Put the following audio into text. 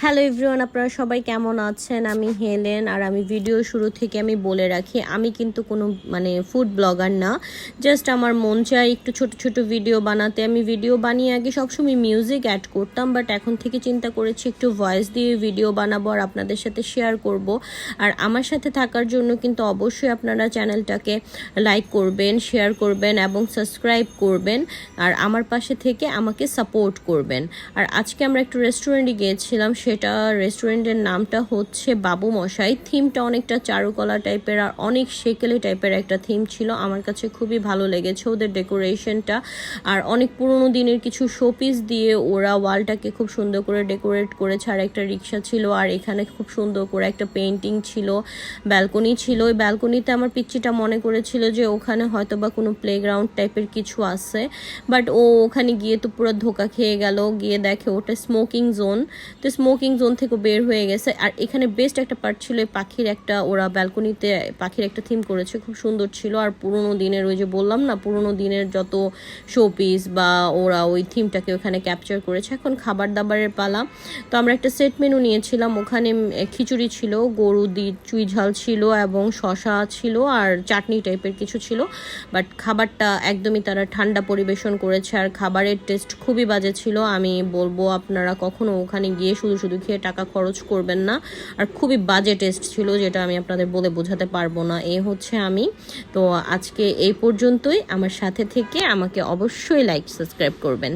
Hello everyone, আপনারা সবাই কেমন আছেন? আমি হেলেন। আর আমি ভিডিও শুরু থেকে আমি বলে রাখি, আমি কিন্তু কোনো ফুড ব্লগার না। জাস্ট আমার মন চায় একটু ছোট ছোট ভিডিও বানাতে। আমি ভিডিও বানিয়ে আগে সবসময় মিউজিক অ্যাড করতাম, বাট এখন থেকে চিন্তা করেছি একটু ভয়েস দিয়ে ভিডিও বানাবো আর আপনাদের সাথে শেয়ার করব। আর আমার সাথে থাকার জন্য কিন্তু অবশ্যই আপনারা চ্যানেলটাকে লাইক করবেন, শেয়ার করবেন এবং সাবস্ক্রাইব করবেন। আর আমার পাশে থেকে আমাকে সাপোর্ট করবেন। আর আজকে আমরা একটু রেস্টুরেন্টে গিয়েছিলাম, সেটা রেস্টুরেন্টের নামটা হচ্ছে বাবু মশাই। থিমটা অনেকটা চারুকলা টাইপের আর অনেক সেকেলে টাইপের একটা থিম ছিল। আমার কাছে খুবই ভালো লেগেছে ওদের ডেকোরেশনটা। আর অনেক পুরোনো দিনের কিছু শোপিস দিয়ে ওরা ওয়ালটাকে খুব সুন্দর করে ডেকোরেট করেছে। আর একটা রিক্সা ছিল, আর এখানে খুব সুন্দর করে একটা পেন্টিং ছিল, ব্যালকনি ছিল। ওই ব্যালকনিতে আমার পিচ্চিটা মনে করেছিল যে ওখানে হয়তো বা কোনো প্লেগ্রাউন্ড টাইপের কিছু আছে, বাট ও ওখানে গিয়ে তো পুরো ধোকা খেয়ে গেল। গিয়ে দেখে ওটা স্মোকিং জোন। তো স্মোকিং জোন থেকে বের হয়ে গেছে। আর এখানে বেস্ট একটা পার্ট ছিল পাখির একটা, ওরা ব্যালকনিতে পাখির একটা থিম করেছে, খুব সুন্দর ছিল। আর পুরোনো দিনের, ওই যে বললাম না, পুরোনো দিনের যত শোপিস বা ওরা ওই থিমটাকে ওখানে ক্যাপচার করেছে। এখন খাবার দাবারের পালা। তো আমরা একটা সেট মেনু নিয়েছিলাম। ওখানে খিচুড়ি ছিল, গরু দি চুই ঝাল ছিল এবং শশা ছিল আর চাটনি টাইপের কিছু ছিল। বাট খাবারটা একদমই তারা ঠান্ডা পরিবেশন করেছে। আর খাবারের টেস্ট খুবই বাজে ছিল। আমি বলবো আপনারা কখনো ওখানে গিয়ে শুধু শুধু খেয়ে টাকা খরচ করবেন না। আর খুবই বাজে টেস্ট ছিল, যেটা আমি আপনাদের বলে বোঝাতে পারবো না। হচ্ছে আমি। তো আজকে এই পর্যন্তই। আমার সাথে থেকে আমাকে অবশ্যই লাইক সাবস্ক্রাইব করবেন।